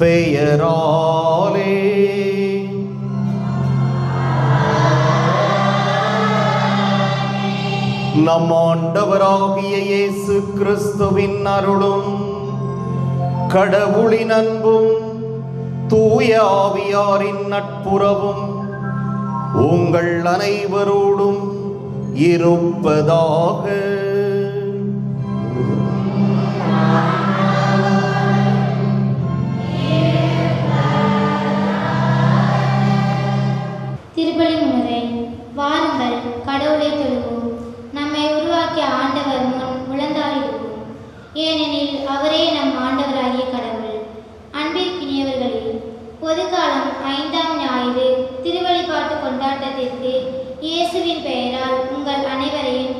பெயராலே. நம் ஆண்டவராகிய இயேசு கிறிஸ்துவின் அருளும் கடவுளின் அன்பும் தூய ஆவியாரின் நட்புறவும் உங்கள் அனைவரோடும் இருப்பதாக. திருப்பலி முன்னுரை. வாருங்கள், கடவுளை தொழுவோம். நம்மை உருவாக்கிய ஆண்டவர் முன் முழந்தாளிடுவோம். ஏனெனில் அவரே நம் ஆண்டவராகிய கடவுள். அன்பிற்கினியவர்களே, பொதுக்காலம் 5ஆம் ஞாயிறு திருவழிபாட்டு கொண்டாட்டத்திற்கு இயேசுவின் பெயரால் உங்கள் அனைவரையும்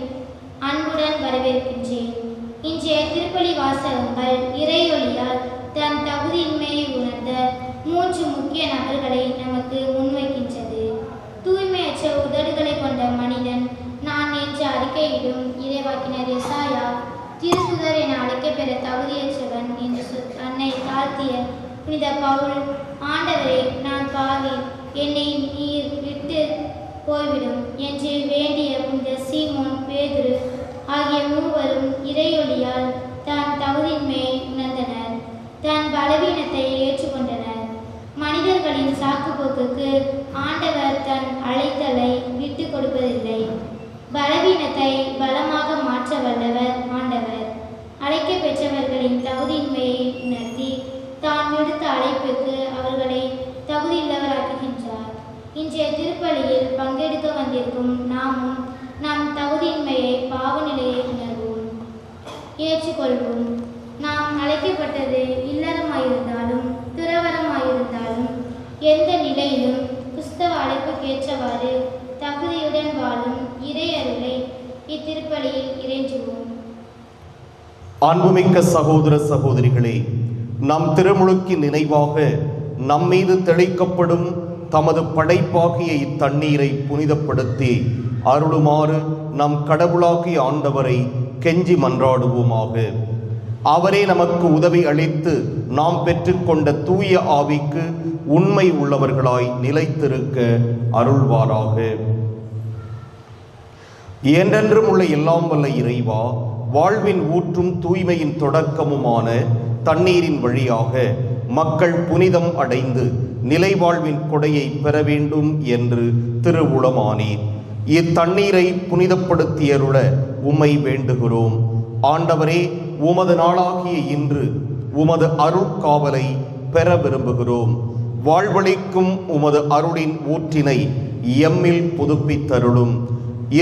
அன்புடன் வரவேற்கின்றேன். இன்றைய திருப்பலி வாசகங்கள் இறையொளியால் தன் தகுதியின்மையை உணர்ந்த 3 முக்கிய நபர்களை நமக்கு முன்வைக்கின்றது. தூய்மையற்ற உதடுகளை கொண்ட மனிதன் நான் என்று அறிக்கையிடும் இறைவாக்கினர் எசாயா, திருத்துதர் என அழைக்கப்பெற தகுதியற்றவன் என்று தன்னை தாழ்த்திய புனித பவுல், ஆண்டவரே நான் பாவி, என்னை நீர் விட்டு போய்விடும் என்று வேண்டிய புனித சீமோன் பேதுரு ஆகிய மூவரும் இறையொளியால் தன் தகுதியின்மையை உணர்ந்தனர். தன் பலவீனத்தை ஏற்றுக்கொண்டனர். மனிதர்களின் சாக்குப்போக்குக்கு ஆண்டவர் தன் அழைத்தலை விட்டு கொடுப்பதில்லை. பலவீனத்தை பலமாக மாற்ற வல்லவர் ஆண்டவர். அழைக்க பெற்றவர்களின் தகுதியின்மையை உணர்த்தி தான் விடுத்த அழைப்புக்கு அவர்களை தகுதியுள்ளவராக்குகின்றார். இன்றைய திருப்பலியில் பங்கெடுக்க வந்திருக்கும் நாமும் நம் தகுதியின்மையை, பாவநிலையை உணர்வோம், ஏற்றுக்கொள்வோம். நாம் அழைக்கப்பட்டது இல்லறமாயிருந்தாலும் துறவரமாயிருந்தாலும் எந்த நிலையிலும் கிறிஸ்தவ அழைப்புக்கேற்றவாறு தகுதியுடன் வாழும் இறை அருளை இத்திருப்பலியில் இறைஞ்சுவோம். அன்புமிக்க சகோதர சகோதரிகளே, நம் திருமுழுக்கின் நினைவாக நம்மீது தெளிக்கப்படும் தமது படைப்பாகிய இத்தண்ணீரை புனிதப்படுத்தி அருளுமாறு நம் கடவுளாகிய ஆண்டவரை கெஞ்சி மன்றாடுவோமாக. அவரே நமக்கு உதவி அளித்து நாம் பெற்றுக்கொண்ட தூய ஆவிக்கு உண்மை உள்ளவர்களாய் நிலைத்திருக்க அருள்வாராக. என்றென்றும் உள்ள எல்லாம் வல்ல இறைவா, வாழ்வின் ஊற்றும் தூய்மையின் தொடக்கமுமான தண்ணீரின் வழியாக மக்கள் புனிதம் அடைந்து நிலைவாழ்வின் கொடையை பெற வேண்டும் என்று திருவுளமானீர். இத்தண்ணீரை புனிதப்படுத்தியருள உம்மை வேண்டுகிறோம். ஆண்டவரே, உமது நாளாகிய இன்று உமது அருட்காவலை பெற விரும்புகிறோம். வாழ்வளிக்கும் உமது அருளின் ஊற்றினை எம்மில் புதுப்பித்தருளும்.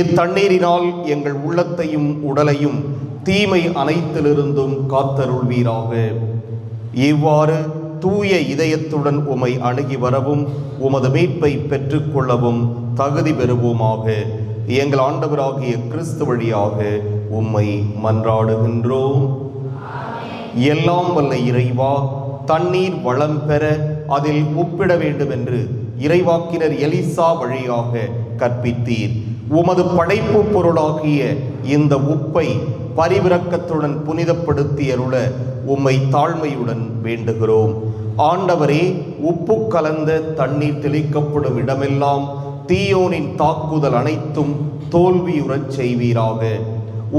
இத்தண்ணீரினால் எங்கள் உள்ளத்தையும் உடலையும் தீமை அனைத்திலிருந்தும் காத்தருள்வீராக. இவ்வாறு தூய இதயத்துடன் உம்மை அணுகி வரவும் உமது மீட்பை பெற்றுக்கொள்ளவும் தகுதி பெறுவோமாக. எங்கள் ஆண்டவராகிய கிறிஸ்து வழியாக உம்மை மன்றாடுகின்றோம். எல்லாம் வல்ல இறைவா, தண்ணீர் வளம் பெற அதில் உப்பிட வேண்டும் என்று இறைவாக்கினர் எலிசா வழியாக கற்பித்தீர். உமது படைப்பு பொருளாகிய இந்த உப்பை பரிவிரக்கத்துடன் புனிதப்படுத்தியருள உம்மை தாழ்மையுடன் வேண்டுகிறோம். ஆண்டவரே, உப்பு கலந்த தண்ணீர் தெளிக்கப்படும் இடமெல்லாம் தீயோனின் தாக்குதல் அனைத்தும் தோல்வியுறச் செய்வீராக.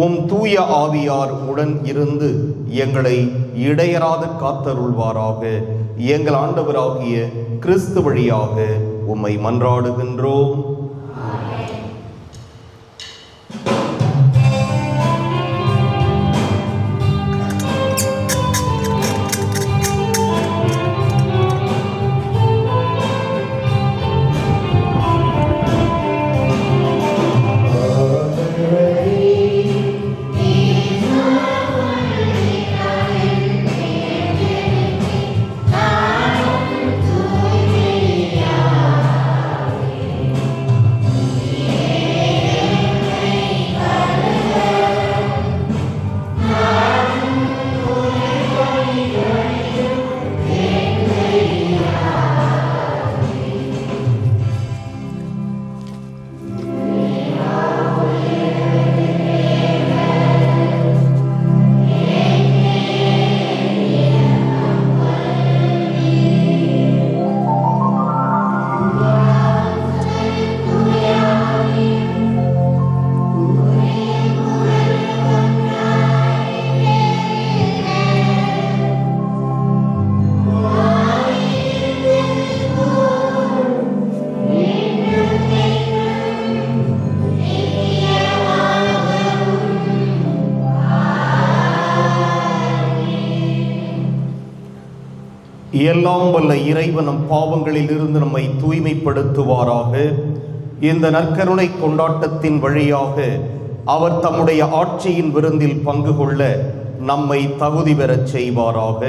உம் தூய ஆவியார் உடன் இருந்து எங்களை இடையராது காத்தருள்வாராக. எங்கள் ஆண்டவராகிய கிறிஸ்து வழியாக உம்மை மன்றாடுகின்றோம். எல்லாம் வல்ல இறைவன் நம் பாவங்களில் இருந்து நம்மை தூய்மைப்படுத்துவாராக. இந்த நற்கருணை கொண்டாட்டத்தின் வழியாக அவர் தம்முடைய ஆட்சியின் விருந்தில் பங்கு கொள்ள நம்மை தகுதி பெறச் செய்வாராக.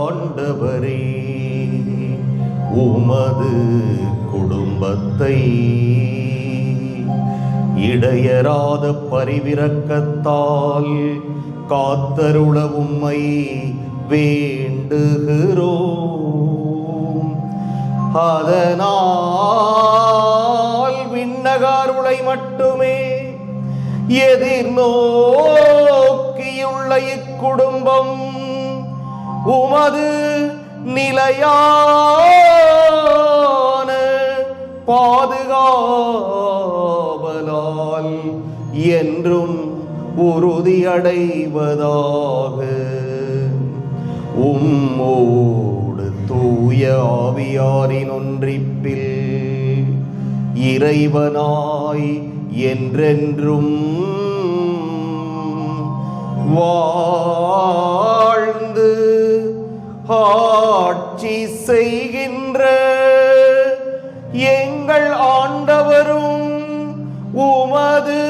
ஆண்டவரே, உமது குடும்பத்தை இடையராத பரிவிரக்கத்தால் காத்தருள உம்மை வேண்டுகிறோம். அதனால் விண்ணகாருளை மட்டுமே எதிர்நோக்கியுள்ள இக்குடும்பம் உமது நிலையான பாதுகாவலால் என்றும் உறுதியடைவதாக. உம்மோடு தூய ஆவியாரின் ஒன்றிப்பில் இறைவனாய் என்றென்றும் வாழ்ந்து ஆட்சி செய்கின்ற எங்கள் ஆண்டவரும் உமது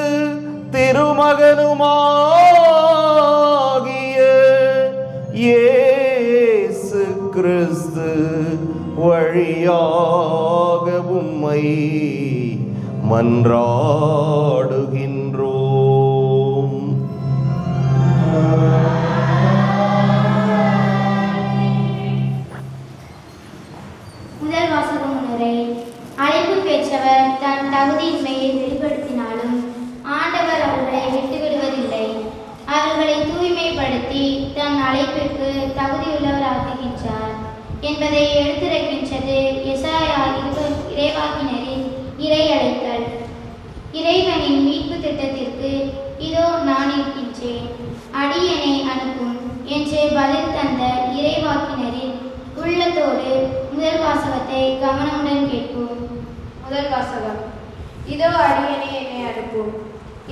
திருமகனுமாகிய இயேசு கிறிஸ்து வழியாக உம்மை மன்றாடுகின்றோம். முதல் வாசக முன்னுரை. அழைப்பு பெற்றவர் தன் தகுதியின்மையை வெளிப்படுத்தினாலும் ஆண்டவர் அவர்களை விட்டுவிடுவதில்லை. அழைப்பிற்கு தகுதியுள்ளவராக்குகின்றார் என்பதை எடுத்துரைக்கின்றது எசாயா இறைவாக்கினரின் இறையழைத்தல். இறைவனின் மீட்பு திட்டத்திற்கு இதோ நான் இருக்கின்றேன், அடியனை அனுப்பும் என்று பதில் தந்த இறைவாக்கினரின் உள்ளத்தோடு முதல் வாசகத்தை கவனமுடன் கேட்போம். முதல் வாசகம். இதோ அடியனை என்னை அனுப்பும்.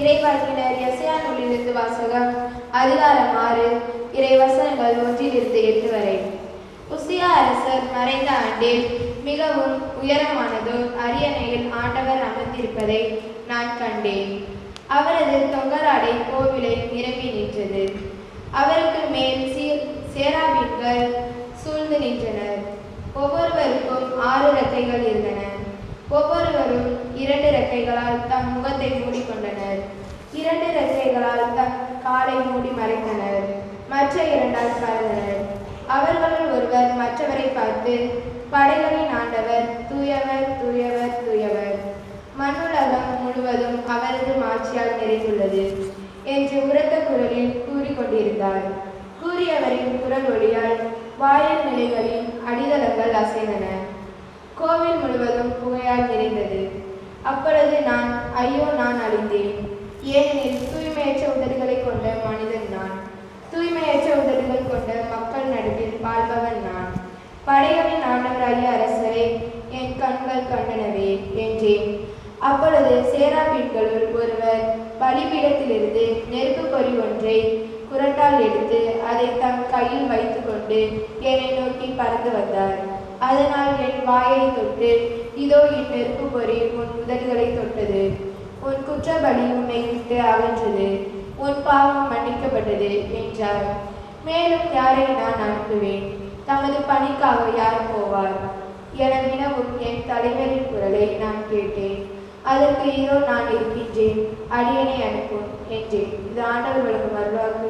இறைவாக்கினர் எசாயா நூலிலிருந்து வாசகம். அதிகாரம் 6, இறைவசனங்கள் 1-8 வரை. உசியா அரசர் மறைந்த ஆண்டில் மிகவும் உயரமானதோர் அரியணையில் ஆண்டவர் அமர்ந்திருப்பதை நான் கண்டேன். அவரது தொங்கலாடை கோவிலை நிரம்பி நின்றது. அவருக்கு மேல் சேராபீன்கள் சூழ்ந்து நின்றனர். ஒவ்வொருவருக்கும் 6 இறக்கைகள் இருந்தன. ஒவ்வொருவரும் 2 இறக்கைகளால் தம் முகத்தை மூடிக்கொண்டனர். 2 இறக்கைகளால் தம் காலை மூடி மறைத்தனர். மற்ற 2ஆல் பறந்தனர். அவர்களுள் ஒருவர் மற்றவரை பார்த்து, படைகளின் ஆண்டவர் தூயவர், தூயவர், தூயவர், மண்ணுலகம் முழுவதும் அவரது மாட்சியால் நிறைந்துள்ளது என்று உரத்த குரலில் கூறிக்கொண்டிருந்தார். கூறியவரின் குரல் ஒளியால் வாயில் நிலைகளின் அடித்தளங்கள் அசைந்தன. கோவில் முழுவதும் புகையால் நிறைந்தது. அப்பொழுது நான், ஐயோ, நான் அழிந்தேன், ஏனெனில் தூய்மையற்ற உதடுகளை கொண்ட மனிதன் நான், தூய்மையற்ற உதடுகள் கொண்ட மக்கள் நடுவில் வாழ்பவன் நான். படைகளின் ஆண்டவராகிய அரசரை என் கண்கள் கண்டனவே என்றேன். அப்பொழுது சேராபீன்களுள் ஒருவர் பலிபீடத்திலிருந்து நெருப்பு பொறி ஒன்றை குரட்டால் எடுத்து அதை தம் கையில் வைத்து கொண்டு என்னை நோக்கி பறந்து வந்தார். அதனால் என் வாயை தொட்டு, இதோ இந்நெருப்பு பொறி உன் உதடுகளை தொட்டது, உன் குற்றபலி உன்னை விட்டு அகன்றது, உன் பாவம் மன்னிக்கப்பட்டது என்றார். மேலும் யாரை நான் அனுப்புவேன்? தமது பணிக்காக யார் போவார் என வினவும் என் தலைவரின் குரலை நான் கேட்டேன். அதற்கு இதோ நான் இருக்கின்றேன், அடியனை அனுப்பும் என்றேன். இது ஆண்டவர் வழங்கும் அருள்வாக்கு.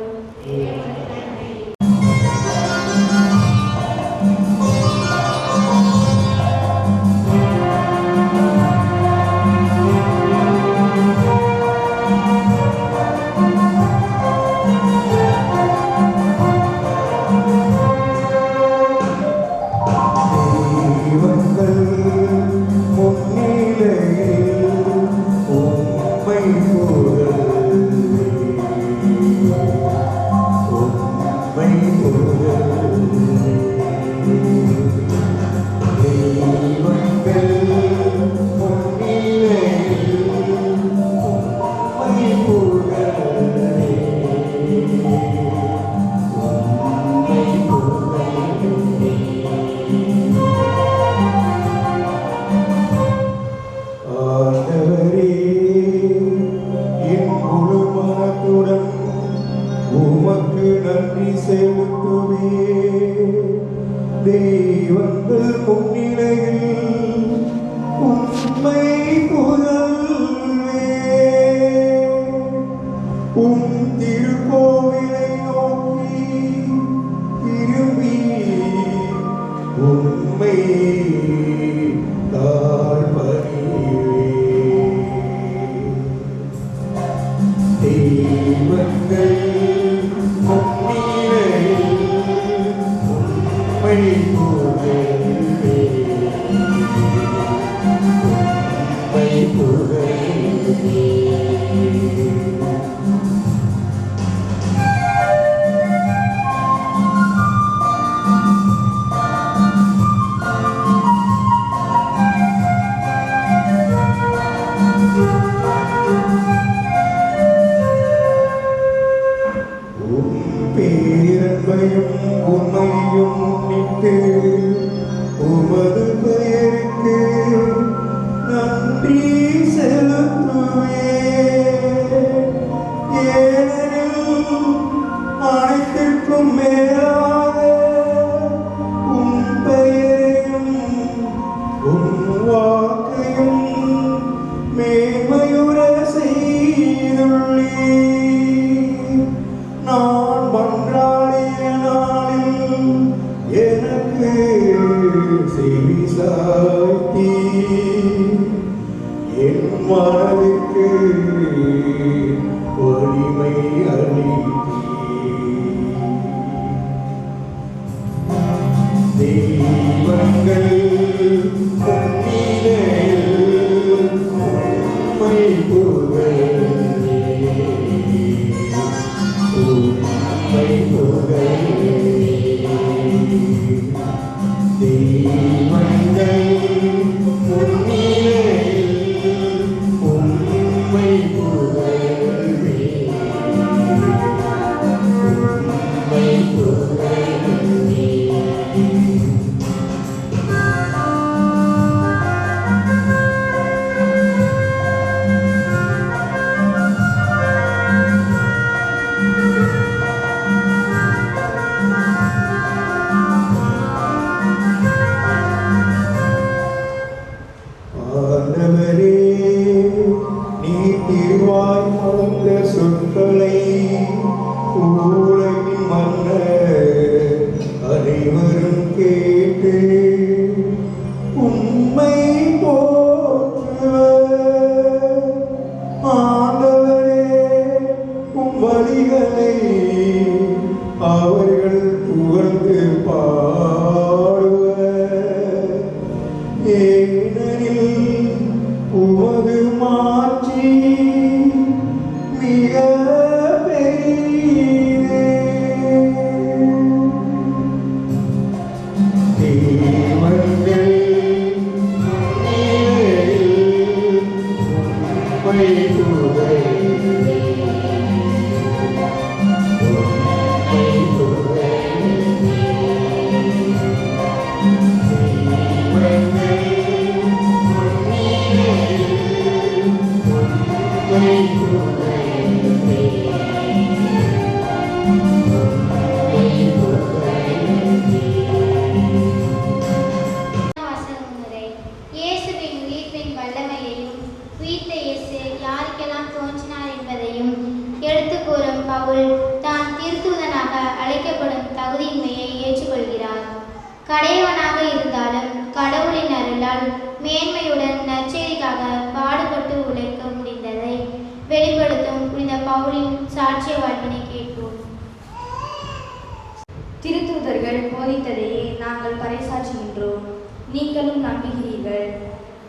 கடையவனாக இருந்தாலும் கடவுளின் அருளால் மேன்மையுடன் நற்செய்திக்காக பாடுபட்டு உழைக்க முடிந்ததை வெளிப்படுத்தும் புனித பவுலின் சாட்சிய வாழ்வினை கேட்போம். திருத்தூதர்கள் போதித்ததையே நாங்கள் பறைசாற்றுகின்றோம், நீங்களும் நம்புகிறீர்கள்.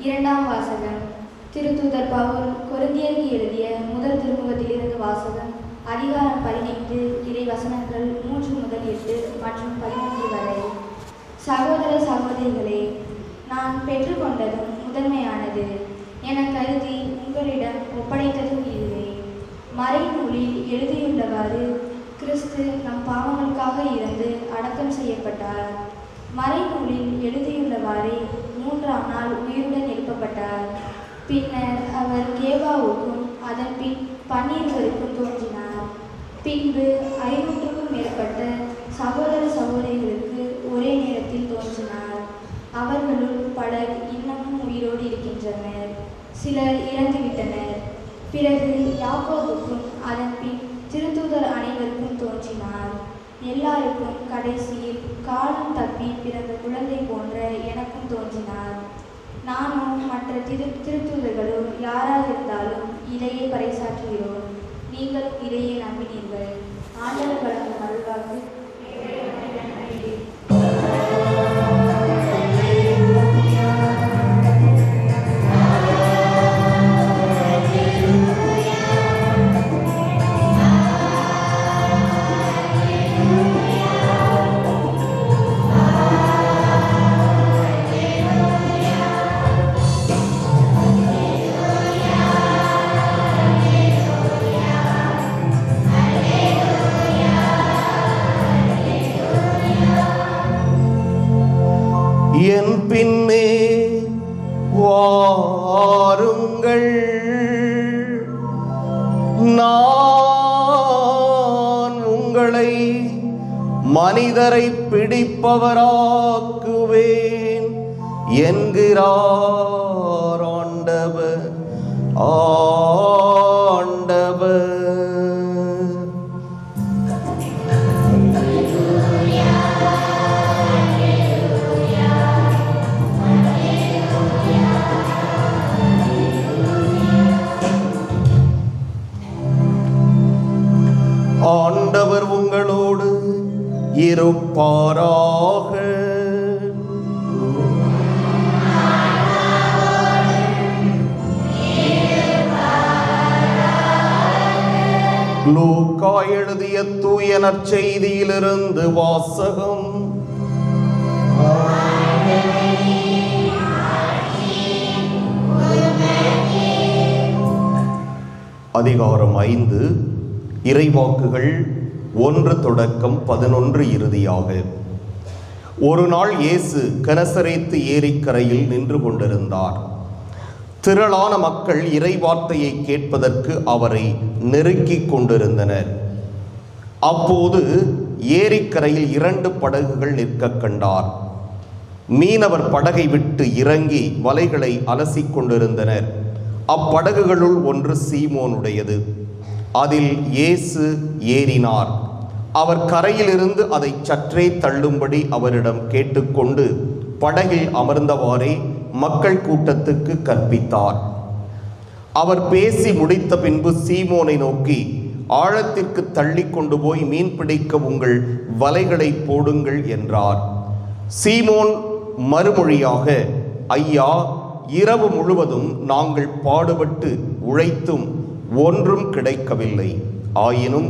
இரண்டாம் வாசகம். திருத்தூதர் பவுல் கொரிந்தியருக்கு எழுதிய முதல் திருமுகத்திலிருந்து வாசகம். அதிகாரம் 15, இறை வசனங்கள் 3 முதல் 8 மற்றும் 11 வரை. சகோதர சகோதரிகளே, நான் பெற்றுக்கொண்டதும் முதன்மையானது என கருதி உங்களிடம் ஒப்படைத்ததும் இதுவே. மறைநூலில் எழுதியுள்ளவாறு கிறிஸ்து நம் பாவங்களுக்காக இறந்து அடக்கம் செய்யப்பட்டார். மறைநூலில் எழுதியுள்ளவாறே 3ஆம் நாள் உயிருடன் எழுப்பப்பட்டார். பின்னர் அவர் கேபாவுக்கும் அதன் பின் 12 தோன்றினார். பின்பு 500க்கும் மேற்பட்ட சகோதர சகோதரிகளுக்கு ஒரே நேரத்தில் தோன்றினார். அவர்களுள் பலர் இன்னமும் உயிரோடு இருக்கின்றனர், சிலர் இறந்துவிட்டனர். பிறகு யாக்கோபுக்கும் அதன் பின் திருத்தூதர் அனைவருக்கும் தோன்றினார். எல்லாருக்கும் கடைசியில் காலம் தப்பி பிறந்த குழந்தை போன்ற எனக்கும் தோன்றினார். நானும் மற்ற திருத்தூதர்களோ யாராக இருந்தாலும் இதையே பறைசாற்றுகிறோம். நீங்கள் இதையே நம்பினீர்கள். ஆண்டவர் வழங்கும் அருள்வாக்கு. என் பின்னே வாருங்கள், நான் உங்களை மனிதரை பிடிப்பவராக்குவேன் என்கிறார் ஆண்டவர். ஆண்டவர் ஆண்டவர் உங்களோடு இருப்பாராக. லூக்கா எழுதிய தூய நற்செய்தியிலிருந்து வாசகம். அதிகாரம் 5, இறைவாக்குகள் 1 தொடக்கம் 11 இறுதியாக. ஒரு நாள் இயேசு கெனசரேத்து ஏரிக்கரையில் நின்று கொண்டிருந்தார். திரளான மக்கள் இறைவார்த்தையை கேட்பதற்கு அவரை நெருக்கிக் கொண்டிருந்தனர். அப்போது ஏரிக்கரையில் 2 படகுகள் நிற்க கண்டார். மீனவர் படகை விட்டு இறங்கி வலைகளை அலசிக் கொண்டிருந்தனர். அப்படகுகளுள் ஒன்று சீமோனுடையது. அதில் இயேசு ஏறினார். அவர் கரையிலிருந்து அதை சற்றே தள்ளும்படி அவரிடம் கேட்டுக்கொண்டு படகில் அமர்ந்தவாறே மக்கள் கூட்டத்துக்கு கற்பித்தார். அவர் பேசி முடித்த பின்பு சீமோனை நோக்கி, ஆழத்திற்கு தள்ளி கொண்டு போய் மீன் பிடிக்க உங்கள் வலைகளை போடுங்கள் என்றார். சீமோன் மறுமொழியாக, ஐயா, இரவு முழுவதும் நாங்கள் பாடுபட்டு உழைத்தும் ஒன்றும் கிடைக்கவில்லை. ஆயினும்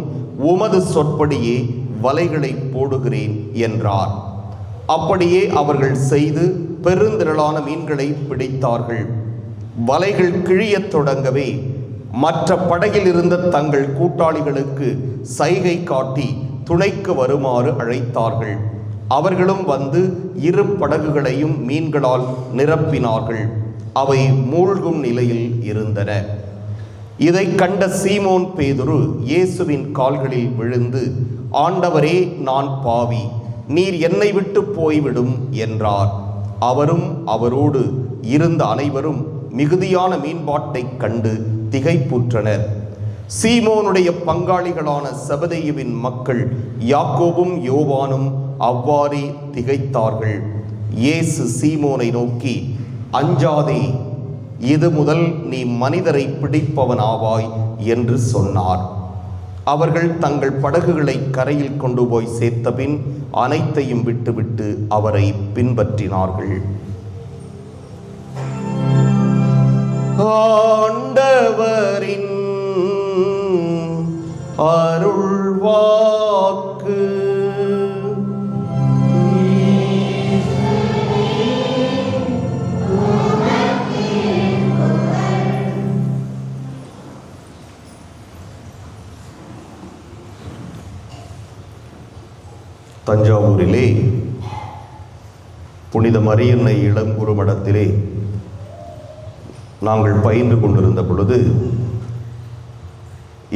உமது சொற்படியே வலைகளை போடுகிறேன் என்றார். அப்படியே அவர்கள் செய்து பெருந்திரளான மீன்களை பிடித்தார்கள். வலைகள் கிழியத் தொடங்கவே மற்ற படகில் இருந்த தங்கள் கூட்டாளிகளுக்கு சைகை காட்டி துணைக்கு வருமாறு அழைத்தார்கள். அவர்களும் வந்து 2 படகுகளையும் மீன்களால் நிரப்பினார்கள். அவை மூழ்கும் நிலையில் இருந்தன. இதை கண்ட சீமோன் பேதுரு இயேசுவின் கால்களில் விழுந்து, ஆண்டவரே, நான் பாவி, நீர் என்னை விட்டு போய்விடும் என்றார். அவரும் அவரோடு இருந்த அனைவரும் மிகுதியான மீன்பாட்டைக் கண்டு திகைப்புற்றனர். சீமோனுடைய பங்காளிகளான செபதேயுவின் மக்கள் யாக்கோபும் யோவானும் அவ்வாறே திகைத்தார்கள். இயேசு சீமோனை நோக்கி, அஞ்சாதே, இது முதல் நீ மனிதரை பிடிப்பவனாவாய் என்று சொன்னார். அவர்கள் தங்கள் படகுகளை கரையில் கொண்டு போய் சேர்த்தபின் அனைத்தையும் விட்டுவிட்டு அவரை பின்பற்றினார்கள். ஆண்டவரின் அருள்வாக்கு. தஞ்சாவூரிலே புனித மரியன்னை இளங்குரு மடத்திலே நாங்கள் பயின்று கொண்டிருந்த பொழுது,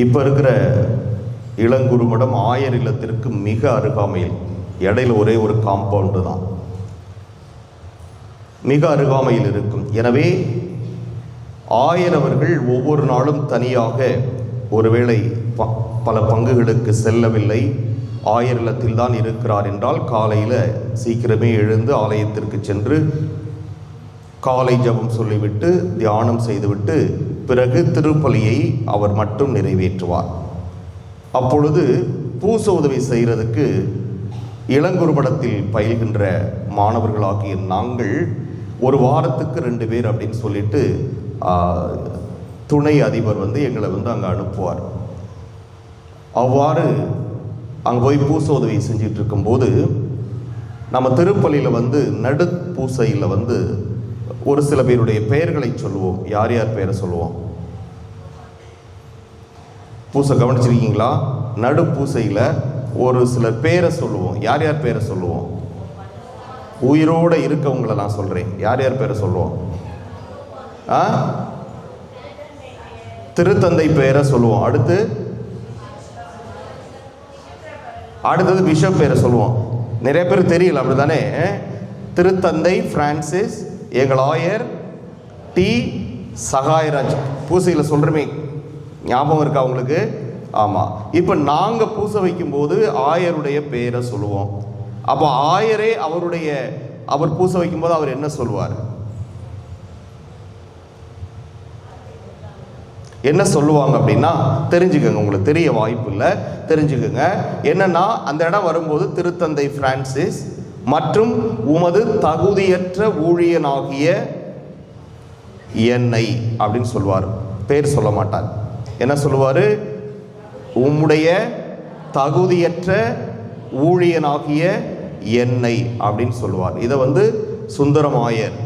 இப்போ இருக்கிற இளங்குரு மடம் ஆயர் இல்லத்திற்கு மிக அருகாமையில், இடையில ஒரே ஒரு காம்பவுண்டு தான், மிக அருகாமையில் இருக்கும். எனவே ஆயர் அவர்கள் ஒவ்வொரு நாளும் தனியாக, ஒருவேளை பல பங்குகளுக்கு செல்லவில்லை, ஆயர் இல்லத்தில் தான் இருக்கிறார் என்றால் காலையில் சீக்கிரமே எழுந்து ஆலயத்திற்கு சென்று காலை ஜபம் சொல்லிவிட்டு தியானம் செய்துவிட்டு பிறகு திருப்பலியை அவர் மட்டும் நிறைவேற்றுவார். அப்பொழுது பூச உதவி செய்கிறதுக்கு இளங்குருமடத்தில் பயில்கின்ற மாணவர்களாகிய நாங்கள் ஒரு வாரத்துக்கு 2 பேர் அப்படின்னு சொல்லிட்டு துணை அதிபர் எங்களை அங்கே அனுப்புவார். அவ்வாறு அங்கே போய் பூச உதவி செஞ்சிட்டு இருக்கும்போது நம்ம திருப்பலியில் நடு பூசையில் ஒரு சில பேருடைய பெயர்களை சொல்லுவோம். யார் யார் பெயரை சொல்லுவோம்? பூசை கவனிச்சிருக்கீங்களா? நடு பூசையில் ஒரு சிலர் பேரை சொல்லுவோம். யார் யார் பேரை சொல்லுவோம்? உயிரோடு இருக்கவங்களை நான் சொல்கிறேன். யார் யார் பேரை சொல்லுவோம்? திருத்தந்தை பெயரை சொல்லுவோம். அடுத்தது பிஷப் பேரை சொல்லுவோம். நிறைய பேர் தெரியல, அப்படி தானே? திருத்தந்தை பிரான்சிஸ், எங்கள் ஆயர் டி சகாயராஜ். பூசையில் சொல்கிறமே, ஞாபகம் இருக்கா உங்களுக்கு? ஆமாம். இப்போ நாங்கள் பூசை வைக்கும்போது ஆயருடைய பெயரை சொல்லுவோம். அப்போ ஆயரே அவர் பூசை வைக்கும்போது அவர் என்ன சொல்லுவார்? என்ன சொல்லுவாங்க அப்படின்னா, தெரிஞ்சுக்கங்க, உங்களுக்கு தெரிய வாய்ப்பு இல்லை, தெரிஞ்சுக்கங்க. என்னன்னா, அந்த இடம் வரும்போது திருத்தந்தை பிரான்சிஸ் மற்றும் உமது தகுதியற்ற ஊழியனாகிய என்னை அப்படின்னு சொல்லுவார். பேர் சொல்ல மாட்டார். என்ன சொல்லுவார்? உம்முடைய தகுதியற்ற ஊழியனாகிய என்னை அப்படின்னு சொல்லுவார். இதை சுந்தரமாயர்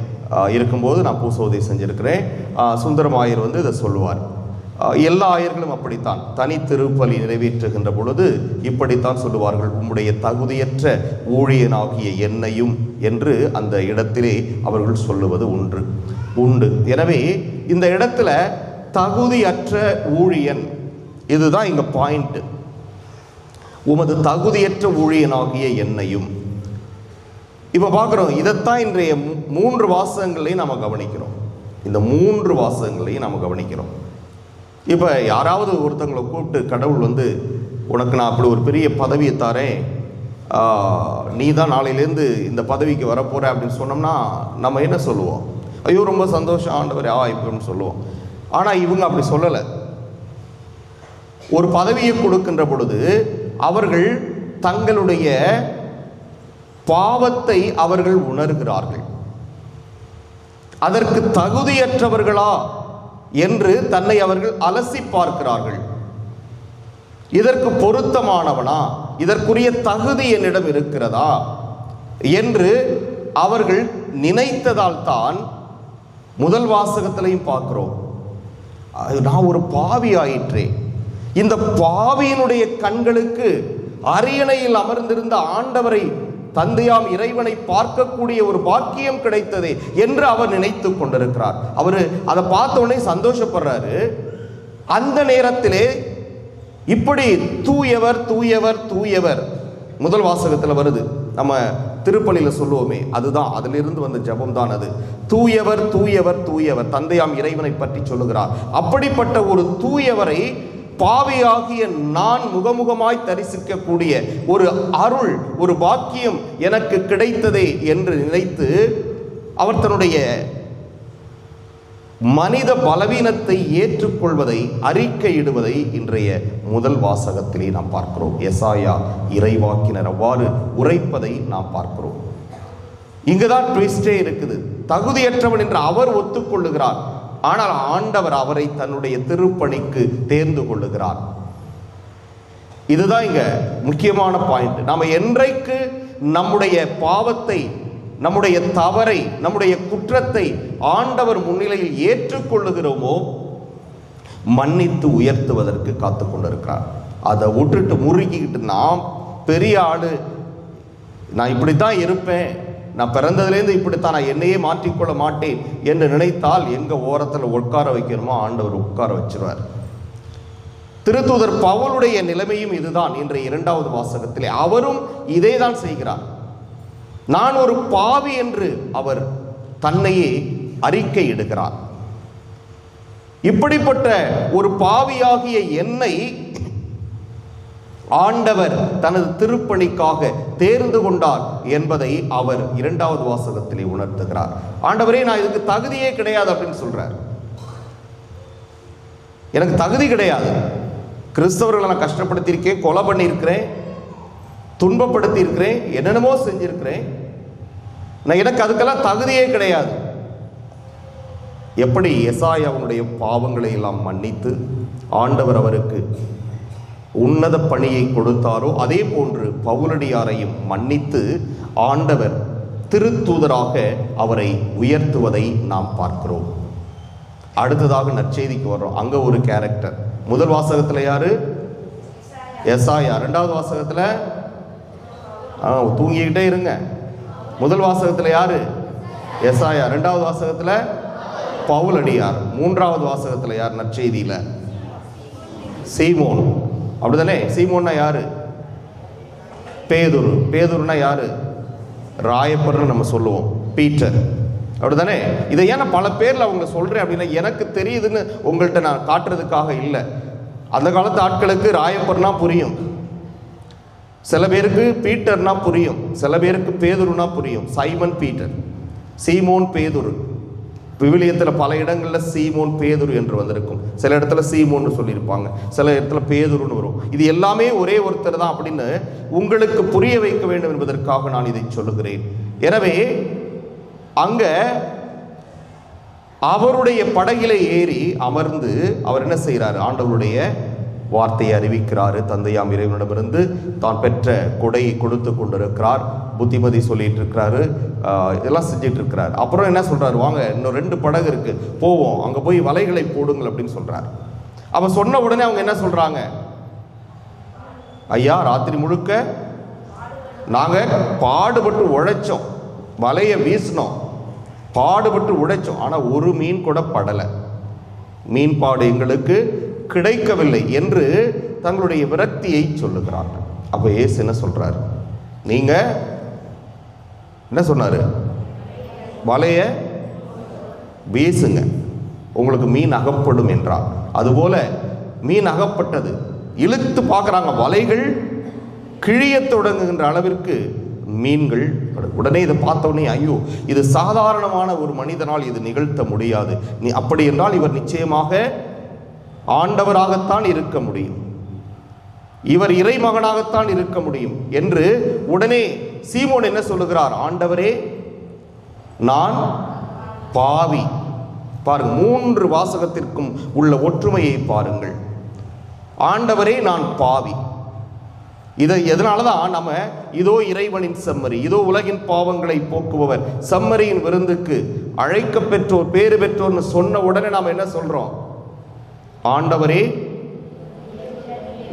இருக்கும்போது நான் பூசோதை செஞ்சிருக்கிறேன். சுந்தரமாயர் இதை சொல்லுவார். எல்லா ஆயர்களும் அப்படித்தான் தனி திருப்பலி நிறைவேற்றுகின்ற பொழுது இப்படித்தான் சொல்லுவார்கள், உம்முடைய தகுதியற்ற ஊழியனாகிய என்னையும் என்று அந்த இடத்திலே அவர்கள் சொல்லுவது உண்டு. எனவே இந்த இடத்துல தகுதியற்ற ஊழியன், இதுதான் இங்க பாயிண்ட். உமது தகுதியற்ற ஊழியனாகிய என்னையும். இப்ப பார்க்கிறோம், இதைத்தான் இன்றைய 3 வாசகங்களையும் நாம கவனிக்கிறோம். இந்த 3 வாசகங்களையும் நாம கவனிக்கிறோம். இப்ப யாராவது ஒருத்தங்களை கூப்பிட்டு கடவுள் உனக்கு நான் அப்படி ஒரு பெரிய பதவியை தாரேன், நீ தான் நாளையிலேருந்து இந்த பதவிக்கு வரப்போற அப்படின்னு சொன்னோம்னா நம்ம என்ன சொல்லுவோம்? ஐயோ ரொம்ப சந்தோஷம் ஆண்டவர் இப்படின்னு சொல்லுவோம். ஆனா இவங்க அப்படி சொல்லலை. ஒரு பதவியை கொடுக்கின்ற பொழுது அவர்கள் தங்களுடைய பாவத்தை அவர்கள் உணர்கிறார்கள். அதற்கு தகுதியற்றவர்களா என்று தன்னை அவர்கள் அலசி பார்க்கிறார்கள். இதற்கு பொருத்தமானவனா, இதற்குரிய தகுதி என்னிடம் இருக்கிறதா என்று அவர்கள் நினைத்ததால் தான் முதல் வாசகத்திலையும் பார்க்கிறோம், நான் ஒரு பாவி ஆயிற்றே, இந்த பாவியினுடைய கண்களுக்கு அரியணையில் அமர்ந்திருந்த ஆண்டவரை, தந்தையாம் இறைவனை பார்க்கக்கூடிய ஒரு பாக்கியம் கிடைத்ததே என்று அவர் நினைத்து கொண்டிருக்கிறார். அவர் அதை பார்த்த உடனே சந்தோஷப்படுறாரு. அந்த நேரத்திலே இப்படி தூயவர் தூயவர் தூயவர் முதல் வாசகத்தில் வருது, நம்ம திருப்பலியில் சொல்லுவோமே, அதுதான் அதிலிருந்து வந்த ஜபம் தான் அது. தூயவர் தூயவர் தூயவர் தந்தையாம் இறைவனை பற்றி சொல்லுகிறார். அப்படிப்பட்ட ஒரு தூயவரை பாவியாகிய நான் முகமுகமாய் தரிசிக்கக்கூடிய ஒரு அருள், ஒரு பாக்கியம் எனக்கு கிடைத்ததே என்று நினைத்து அவர் தன்னுடைய மனித பலவீனத்தை ஏற்றுக்கொள்வதை, அறிக்கையிடுவதை இன்றைய முதல் வாசகத்திலே நாம் பார்க்கிறோம். எசாயா இறைவாக்கினர் அவ்வாறு உரைப்பதை நாம் பார்க்கிறோம். இங்குதான் ட்விஸ்டே இருக்குது. தகுதியற்றவன் என்று அவர் ஒத்துக்கொள்ளுகிறார், ஆனால் ஆண்டவர் அவரை தன்னுடைய திருப்பணிக்கு தேர்ந்து கொள்ளுகிறார். இதுதான் இங்க முக்கியமான பாயிண்ட். நாம என்றைக்கு நம்முடைய பாவத்தை, நம்முடைய தவறை, நம்முடைய குற்றத்தை ஆண்டவர் முன்னிலையில் ஏற்றுக்கொள்ளுகிறோமோ, மன்னித்து உயர்த்துவதற்கு காத்து கொண்டிருக்கிறார். அதை விட்டுட்டு முறுக்கிக்கிட்டு நாம் பெரிய ஆளு, நான் இப்படித்தான் இருப்பேன், நான் பிறந்ததுலேருந்து இப்படித்தான், நான் என்னையே மாற்றிக்கொள்ள மாட்டேன் என்று நினைத்தால் எங்க ஓரத்தில் உட்கார வைக்கணுமோ ஆண்டவர் உட்கார வச்சிருவார். திருத்தூதர் பவுலுடைய நிலைமையும் இதுதான். இன்றைய 2வது வாசகத்திலே அவரும் இதே தான் செய்கிறார். நான் ஒரு பாவி என்று அவர் தன்னையே அறிக்கை இடுகிறார். இப்படிப்பட்ட ஒரு பாவியாகிய என்னை ஆண்டவர் தனது திருப்பணிக்காக தேர்ந்து கொண்டார் என்பதை அவர் 2வது வாசகத்திலே உணர்த்துகிறார். ஆண்டவரே, நான் இதுக்கு தகுதியே கிடையாது அப்படின்னு சொல்றார். எனக்கு தகுதி கிடையாது. கிறிஸ்தவர்களை நான் கஷ்டப்படுத்தியிருக்கேன், கொலை பண்ணியிருக்கிறேன், துன்பப்படுத்தி இருக்கிறேன், என்னென்னமோ செஞ்சிருக்கிறேன், எனக்கு அதுக்கெல்லாம் தகுதியே கிடையாது. எப்படி எசாயாவுடைய பாவங்களை எல்லாம் மன்னித்து ஆண்டவர் அவருக்கு உன்னத பணியை கொடுத்தாரோ, அதே போன்று பவுலடியாரையும் மன்னித்து ஆண்டவர் திருத்தூதராக அவரை உயர்த்துவதை நாம் பார்க்கிறோம். அடுத்ததாக நற்செய்திக்கு வர்றோம். அங்க ஒரு கேரக்டர். முதல் வாசகத்தில் யாரு? எசாயா. 2வது வாசகத்தில் தூங்கிக்கிட்டே இருங்க. முதல் வாசகத்தில் யாரு? எசாயா. 2வது வாசகத்தில் பவுலடியார். 3வது வாசகத்தில் யார்? நற்செய்தியில் சீமோன். அப்படிதானே? சீமோன்னா யாரு? பேதுரு. பேதுருன்னா யாரு? ராயப்பர்னு நம்ம சொல்லுவோம், பீட்டர். அப்படிதானே? இதை ஏன்னா பல பேர்ல அவங்க சொல்றேன் அப்படின்னா, எனக்கு தெரியுதுன்னு உங்கள்கிட்ட நான் காட்டுறதுக்காக இல்லை. அந்த காலத்து ஆட்களுக்கு ராயப்பர்னா புரியும், சில பேருக்கு பீட்டர்னா புரியும், சில பேருக்கு பேதுருனா புரியும். சைமன் பீட்டர், சீமோன் பேதுரு. விவிலியத்தில் பல இடங்களில் சீமோன் பேதுரு என்று வந்திருக்கும். சில இடத்துல சீமோன்னு சொல்லியிருப்பாங்க, சில இடத்துல பேதுருன்னு வரும். இது எல்லாமே ஒரே ஒருத்தர் தான் அப்படின்னு உங்களுக்கு புரிய வைக்க வேண்டும் என்பதற்காக நான் இதை சொல்லுகிறேன். எனவே அங்க அவருடைய படகிலே ஏறி அமர்ந்து அவர் என்ன செய்கிறார்? ஆண்டவருடைய வார்த்தையை அறிவிக்கிறாரு. தந்தையாம் இறைவனிடமிருந்து தான் பெற்ற கொடையை கொடுத்து கொண்டிருக்கிறார். புத்திமதி சொல்லிட்டு இருக்கிறாரு, இதெல்லாம் செஞ்சிட்டு இருக்கிறார். அப்புறம் என்ன சொல்றாரு, வாங்க இன்னும் 2 படகு இருக்கு, போவோம், அங்க போய் வலைகளை போடுங்கள் அப்படின்னு சொல்றாரு. அவ சொன்ன உடனே அவங்க என்ன சொல்றாங்க, ஐயா ராத்திரி முழுக்க நாங்க பாடுபட்டு உழைச்சோம், வலையை வீசினோம், பாடுபட்டு உழைச்சோம், ஆனா ஒரு மீன் கூட படலை, மீன்பாடு எங்களுக்கு கிடைக்கவில்லை என்று தங்களுடைய விரக்தியை சொல்லுகிறார்கள். அப்ப இயேசு என்ன சொல்றாரு, நீங்க என்ன சொன்னாரு, வலைய வீசுங்க, உங்களுக்கு மீன் அகப்படும் என்றார். அதுபோல மீன் அகப்பட்டது. இழுத்து பார்க்குறாங்க, வலைகள் கிழிய தொடங்குகின்ற அளவிற்கு மீன்கள். உடனே இதை பார்த்தோன்னே, ஐயோ இது சாதாரணமான ஒரு மனிதனால் இது நிகழ்த்த முடியாது, நீ அப்படி என்றால் இவர் நிச்சயமாக ஆண்டவராகத்தான் இருக்க முடியும், இவர் இறைமகனாகத்தான் இருக்க முடியும் என்று உடனே சீமோன் என்ன சொல்லுகிறார், ஆண்டவரே நான் பாவி. பாருங்க, 3 வாசகத்திற்கும் உள்ள ஒற்றுமையை பாருங்கள். ஆண்டவரே நான் பாவி. இதை எதனாலதான் நம்ம இதோ இறைவனின் செம்மறி, இதோ உலகின் பாவங்களை போக்குபவர், செம்மறியின் விருந்துக்கு அழைக்க பெற்றோர், பேறு பெற்றோர்னு சொன்ன உடனே நாம் என்ன சொல்றோம், ஆண்டவரே.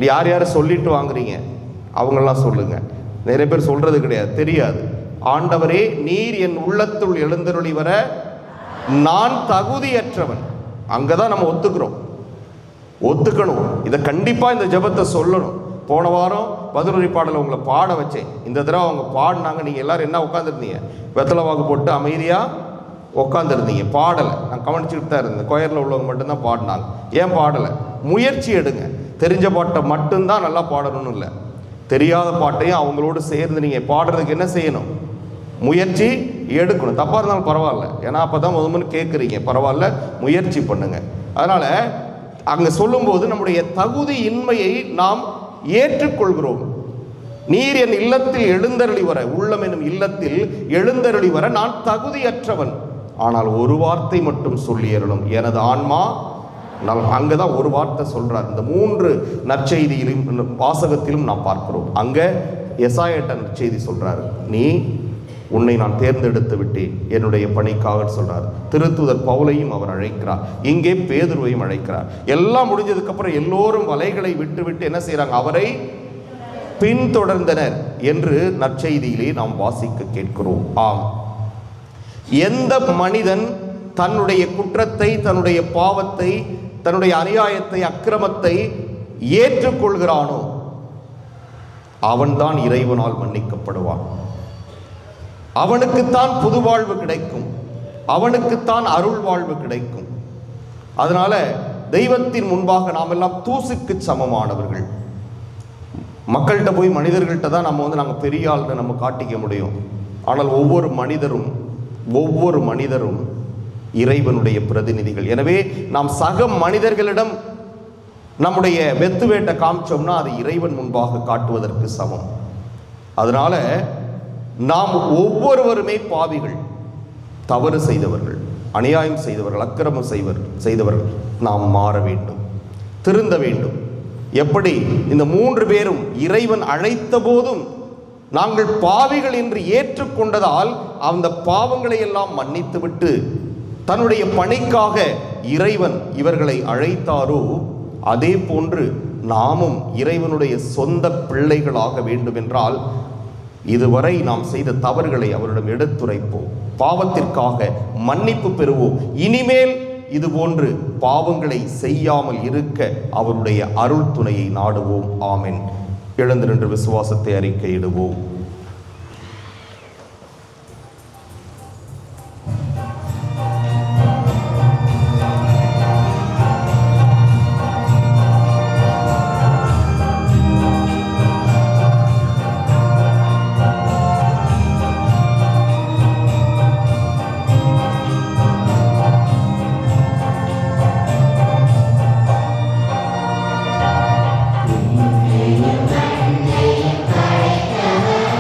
யார் யார் சொல்லிட்டு வாங்குறீங்க அவங்கெல்லாம் சொல்லுங்க. நிறைய பேர் சொல்றது கிடையாது, தெரியாது. ஆண்டவரே நீர் என் உள்ளத்துள் எழுந்தருளி வர நான் தகுதியற்றவன். அங்கதான் நம்ம ஒத்துக்கணும். இதை கண்டிப்பா இந்த ஜெபத்தை சொல்லணும். போன வாரம் 11 பாடலை உங்களை பாட வச்சேன். இந்த தடவை அவங்க பாடினாங்க. நீங்க எல்லாரும் என்ன உட்காந்துருந்தீங்க, வெத்தலை வாக்கு போட்டு அமைதியா உட்காந்துருந்தீங்க, பாடலை. நான் கவனிச்சுட்டு தான் இருந்தேன். கொயரில் உள்ளவங்க மட்டும்தான் பாடினாங்க. ஏன் பாடலை? முயற்சி எடுங்க. தெரிஞ்ச பாட்டை மட்டும்தான் நல்லா பாடணும்னு இல்லை, தெரியாத பாட்டையும் அவங்களோடு சேர்ந்து நீங்கள் பாடுறதுக்கு என்ன செய்யணும், முயற்சி எடுக்கணும். தப்பாக இருந்தாலும் பரவாயில்ல, ஏன்னா அப்போ தான் முதல்ல கேட்குறீங்க, பரவாயில்ல முயற்சி பண்ணுங்க. அதனால் அங்கே சொல்லும்போது நம்முடைய தகுதி இன்மையை நாம் ஏற்றுக்கொள்கிறோம். நீர் என் இல்லத்தில் எழுந்தருளி வர, உள்ளம் என்னும் இல்லத்தில் எழுந்தருளி வர நான் தகுதியற்றவன், ஆனால் ஒரு வார்த்தை மட்டும் சொல்லி அருளும், எனது ஆன்மா. அங்கதான் ஒரு வார்த்தை சொல்றார். இந்த 3 நற்செய்தியிலும் வாசகத்திலும் நாம் பார்க்கிறோம். அங்க எசாயட்ட நற்செய்தி சொல்றாரு, நீ உன்னை நான் தேர்ந்தெடுத்து விட்டேன் என்னுடைய பணிக்காக சொல்றார். திருத்தூதர் பவுலையும் அவர் அழைக்கிறார், இங்கே பேதுருவையும் அழைக்கிறார். எல்லாம் முடிஞ்சதுக்கு அப்புறம் எல்லோரும் வலைகளை விட்டு என்ன செய்யறாங்க, அவரை பின்தொடர்ந்தனர் என்று நற்செய்தியிலே நாம் வாசிக்க கேட்கிறோம். ஆம், எந்த மனிதன் தன்னுடைய குற்றத்தை, தன்னுடைய பாவத்தை, தன்னுடைய அநியாயத்தை, அக்கிரமத்தை ஏற்றுக்கொள்கிறானோ அவன்தான் இறைவனால் மன்னிக்கப்படுவான். அவனுக்குத்தான் புது வாழ்வு கிடைக்கும், அவனுக்குத்தான் அருள் வாழ்வு கிடைக்கும். அதனால தெய்வத்தின் முன்பாக நாம் எல்லாம் தூசுக்கு சமமானவர்கள். மக்கள்கிட்ட போய் மனிதர்கள்ட்ட தான் நம்ம நாங்கள் பெரிய ஆள்னு நம்ம காட்டிக்க முடியும். ஆனால் ஒவ்வொரு மனிதரும் இறைவனுடைய பிரதிநிதிகள். எனவே நாம் சக மனிதர்களிடம் நம்முடைய வெத்து வேட்டை காமிச்சோம்னா அது இறைவன் முன்பாக காட்டுவதற்கு சமம். அதனால நாம் ஒவ்வொருவருமே பாவிகள், தவறு செய்தவர்கள், அநியாயம் செய்தவர்கள், அக்கிரமம் செய்தவர்கள். நாம் மாற வேண்டும், திருந்த வேண்டும். எப்படி இந்த 3 பேரும் இறைவன் அழைத்த போதும் நாங்கள் பாவிகள் என்று ஏற்றுக்கொண்டதால் அந்த பாவங்களை எல்லாம் மன்னித்துவிட்டு தன்னுடைய பணிக்காக இறைவன் இவர்களை அழைத்தாரோ, அதே போன்று நாமும் இறைவனுடைய சொந்த பிள்ளைகளாக வேண்டும் என்றால் இதுவரை நாம் செய்த தவறுகளை அவரிடம் எடுத்துரைப்போம், பாவத்திற்காக மன்னிப்பு பெறுவோம். இனிமேல் இதுபோன்று பாவங்களை செய்யாமல் இருக்க அவருடைய அருள் துணையை நாடுவோம். ஆமென். எழுந்து நின்று விசுவாசத்தை அறிக்கையிடுவோம். Amen.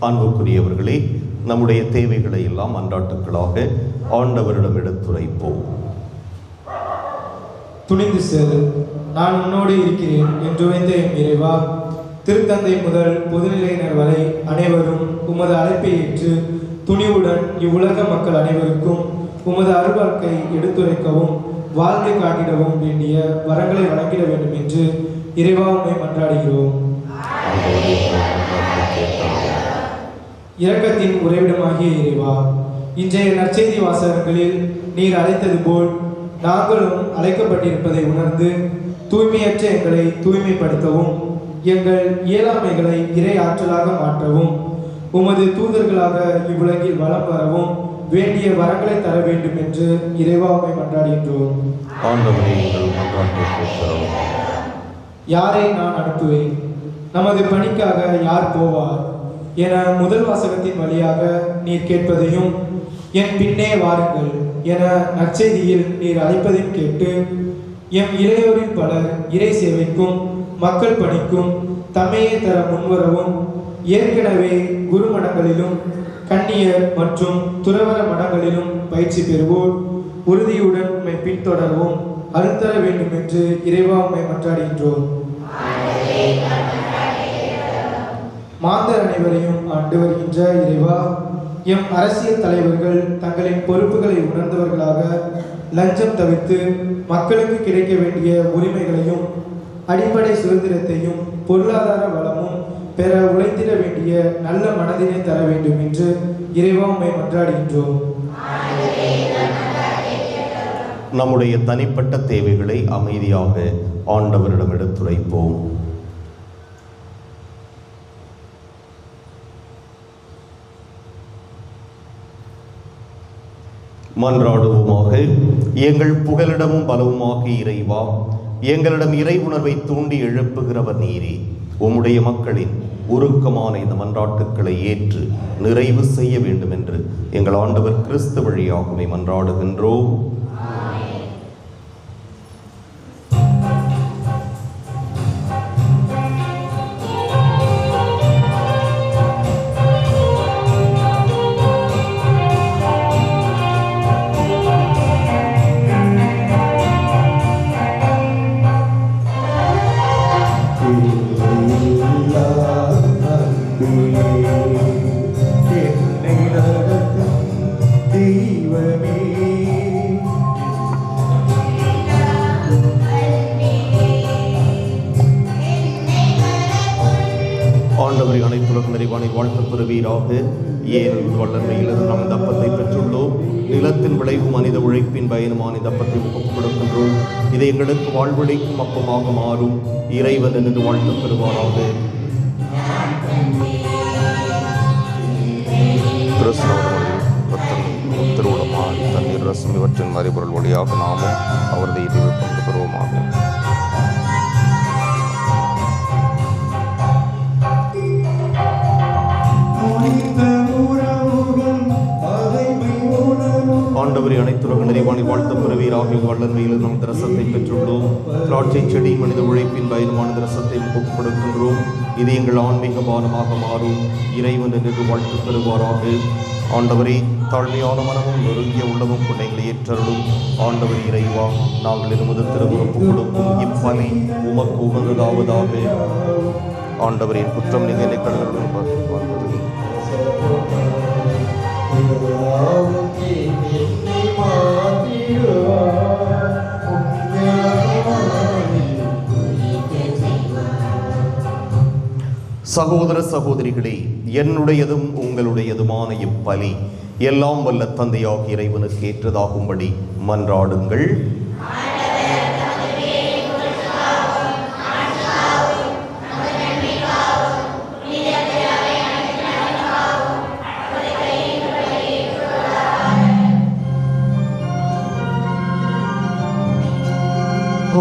அன்புக்குரியவர்களே, நம்முடைய தேவைகளை எல்லாம் அன்றாட்டுக்களாக ஆண்டவரிடம் எடுத்துரைப்போம். துணிந்து செல், நான் உன்னோடு இருக்கிறேன் என்று உரைத்த என் இறைவா, திருத்தந்தை முதல் பொதுநிலையினர் வரை அனைவரும் உமது அழைப்பை ஏற்று துணிவுடன் இவ்வுலக மக்கள் அனைவருக்கும் உமது அருள்வாக்கை எடுத்துரைக்கவும் வாழ்க்கை காட்டிடவும் வேண்டிய வரங்களை வழங்கிட வேண்டும் என்று இறைவா உம்மை மன்றாடுகிறோம். இரக்கத்தின் உறைவிடமாகிய இறைவா, இன்றைய நற்செய்தி வாசகங்களில் நீர் அழைத்தது போல் நாங்களும் அழைக்கப்பட்டிருப்பதை உணர்ந்து தூய்மையற்ற எங்களை தூய்மைப்படுத்தவும் எங்கள் இயலாமைகளை இறை ஆற்றலாக மாற்றவும் உமது தூதர்களாக இவ்வுலகில் வலம் வரவும் வேண்டிய வரங்களை தர வேண்டும் என்று இறைவா உம்மை மன்றாடுகின்றோம். யாரை நான் அனுப்புவேன், நமது பணிக்காக யார் போவார் என முதல் வாசகத்தின் வழியாக நீர் கேட்பதையும், என் பின்னே வாருங்கள் என நற்செய்தியில் நீர் அழைப்பதையும் கேட்டு எம் இளையோரில் பலர் இறை சேவைக்கும் மக்கள் பணிக்கும் தம்மையே தர முன்வரவும் ஏற்கனவே குரு மடங்களிலும் கன்னியர் மற்றும் துறவர மடங்களிலும் பயிற்சி பெறுவோர் உறுதியுடன் உம்மை பின்தொடரவும் அருள் தர வேண்டும் என்று இறைவா உம்மை மன்றாடுகின்றோம். மாந்தர் அனைவரையும் ஆண்டு வருகின்ற இறைவா, எம் அரசியல் தலைவர்கள் தங்களின் பொறுப்புகளை உணர்ந்தவர்களாக லஞ்சம் தவிர்த்து மக்களுக்கு கிடைக்க வேண்டிய உரிமைகளையும் அடிப்படை சுதந்திரத்தையும் பொருளாதார வளமும் பெற உழைத்திட வேண்டிய நல்ல மனதினை தர வேண்டும் என்று இறைவா உம்மை மன்றாடுகின்றோம். நம்முடைய தனிப்பட்ட தேவைகளை அமைதியாக ஆண்டவரிடம் எடுத்துரைப்போம். மன்றாடுவோமாக. எங்கள் புகலிடமும் பலவுமாகி இறைவா, எங்களிடம் இறை உணர்வை தூண்டி எழுப்புகிறவர் நீரே. உம்முடைய மக்களின் உருக்கமான இந்த மன்றாட்டுக்களை ஏற்று நிறைவு செய்ய வேண்டும் என்று எங்கள் ஆண்டவர் கிறிஸ்து வழியாகவே மன்றாடுகின்றோம். ஆண்டவரை அனைத்துலகம் நிறைவானில் வாழ்த்து பெறுவீராக. ஏன் வல்லமையிலிருந்து நாம் இந்த அப்பத்தை பெற்றுள்ளோம். நிலத்தின் விளைவு மனித உழைப்பின் பயனுமான இந்த அப்பத்தை ஒப்புக் கொடுக்கின்றோம். இதை எங்களுக்கு வாழ்வழிக்கும் அப்பமாக மாறும் இறைவன் என்று வாழ்த்து பெறுவாராக. திருவுளமாய் தண்ணீர் ரசம் இவற்றின் மறைபொருள் வழியாக நாமும் அவரது இறைவை கொண்டு பெறுவோமாக. ஆண்டவரை அனைத்துலக நிறைவானில் வாழ்த்து பெறுவீராக. வல்லமையில் நாம் ரசத்தை பெற்றுள்ளோம். திராட்சை செடி மனித உழைப்பின் பயனுமான ரசத்தை ஒப்புக் கொடுக்கின்றோம். இது எங்கள் ஆன்மீக பானமாக மாறும் இறைவன் என்று வாழ்த்து பெறுவாராக. ஆண்டவரே, தாழ்மையான மனமும் நெருங்கிய உள்ளமும் கொண்டைகளை ஏற்றருளும். ஆண்டவர் இறைவா, நாங்கள் இருமது திருவுறுப்பு கொடுக்கும் இப்பலி உமக்கு உகந்ததாவதாக. ஆண்டவரின் குற்றம் நிகழ்ந்த கடலுடன் வந்தது. சகோதர சகோதரிகளே, என்னுடையதும் உங்களுடையதுமான இப்பலி எல்லாம் வல்ல தந்தையாகிய இறைவனுக்கு ஏற்றதாகும்படி மன்றாடுங்கள்.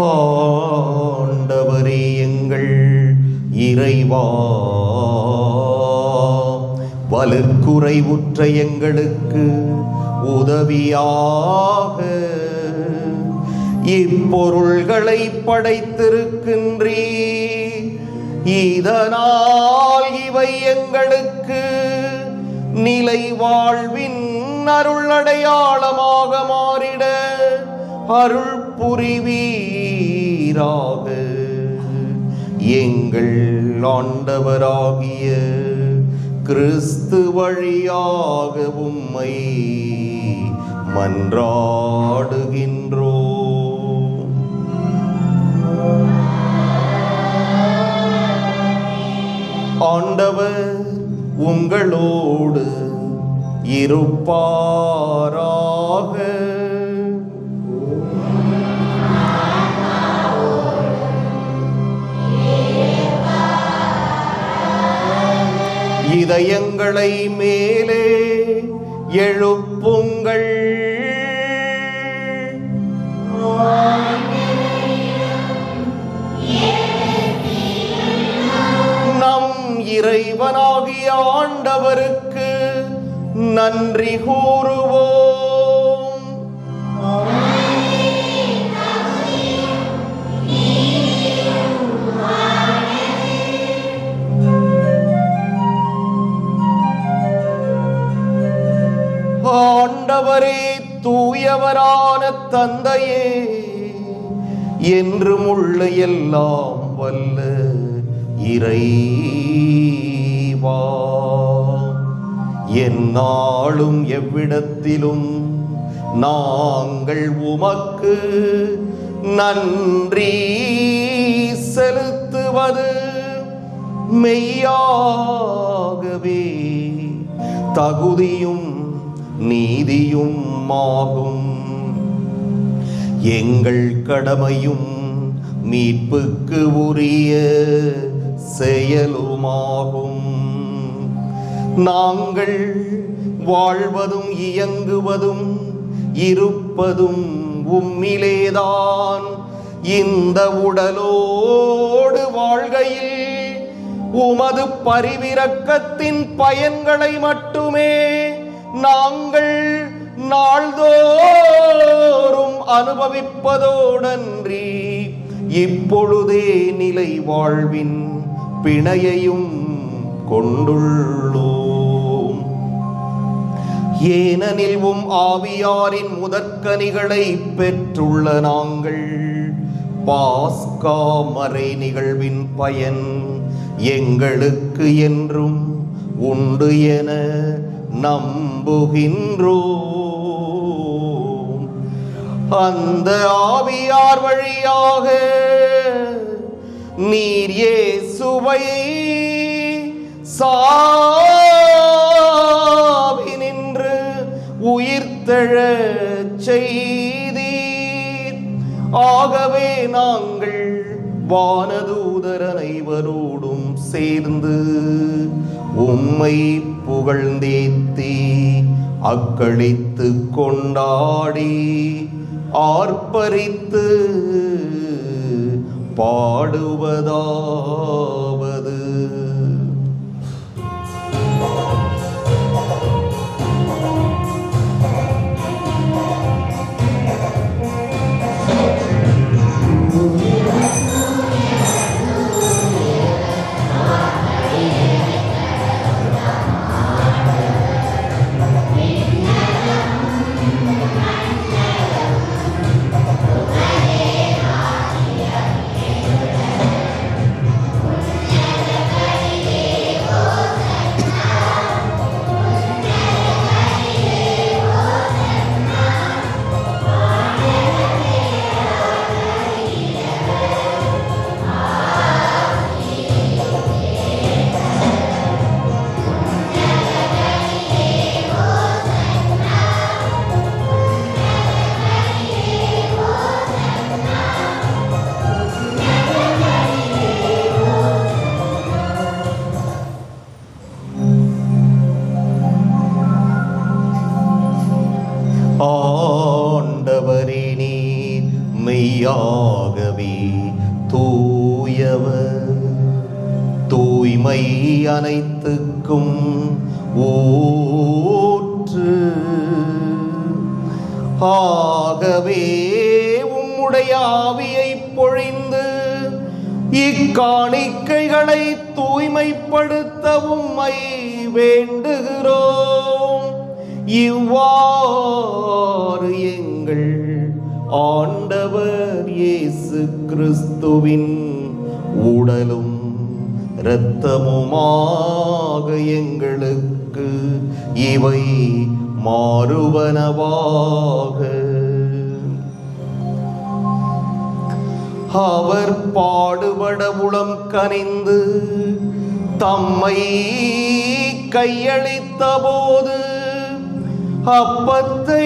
ஆண்டவரே எங்கள் இறைவா, வலுக்குறைவுற்ற எங்களுக்கு உதவியாக இப்பொருள்களை படைத்திருக்கின்றீர். இதனால் இவை எங்களுக்கு வாழ்வின் அருள் அடையாளமாக மாறிட அருள் புரிவீராக. எங்கள் ஆண்டவராகிய கிறிஸ்து வழியாக உம்மை மன்றாடுகின்றோம். ஆண்டவர் உங்களோடு இருப்பாராக. இதயங்களை மேலே எழுப்புங்கள். நம் இறைவனாகிய ஆண்டவருக்கு நன்றி கூறுவோம். ஆண்டவரே, தூயவரான தந்தையே, என்றும் உள்ள எல்லாம் வல்ல இறைவா, எந்நாளும் எவ்விடத்திலும் நாங்கள் உமக்கு நன்றி செலுத்துவது மெய்யாகவே தகுதியும் நீதியும் ஆகும். எங்கள் கடமையும் மீட்புக்கு உரிய செயலுமாகும். நாங்கள் வாழ்வதும் இயங்குவதும் இருப்பதும் உம்மிலேதான். இந்த உடலோடு வாழ்கையில் உமது பரிவிரக்கத்தின் பயன்களை மட்டுமே நாங்கள் நாள்தோறும் அனுபவிப்பதோடன்றி இப்பொழுதே நிலை வாழ்வின் பிணையையும் கொண்டுள்ளோம். ஏனெனில் உம் ஆவியாரின் முதற்கனிகளை பெற்றுள்ள நாங்கள் பாஸ்கா மறை நிகழ்வின் பயன் எங்களுக்கு என்றும் உண்டு என நம்புகின்றோம். அந்த ஆவியார் வழியாக நீர் இயேசுவை சாவினின்று உயிர்த்தெழச் செய்தீர். ஆகவே நாங்கள் வானதூதர் அனைவரோடும் சேர்ந்து உம்மை புகழ்ந்தேத்தி அக்களித்து கொண்டாடி ஆர்ப்பரித்து பாடுவதாவது: ஆண்டவரே, நீர் மெய்யாகவே தூயவர், தூய்மை அனைத்துக்கும் ஊற்று. ஆகவே உம்முடைய ஆவியை பொழிந்து இக்காணிக்கைகளை தூய்மைப்படுத்த உம்மை வேண்டுகிறோம். இவ்வாறு எங்கள் ஆண்டவர் இயேசு கிறிஸ்துவின் உடலும் இரத்தமுமாக எங்களுக்கு இவை மாறுவனவாக. அவர் பாடுபட உளம் கனிந்து தம்மை கையளித்த போது அப்பத்தை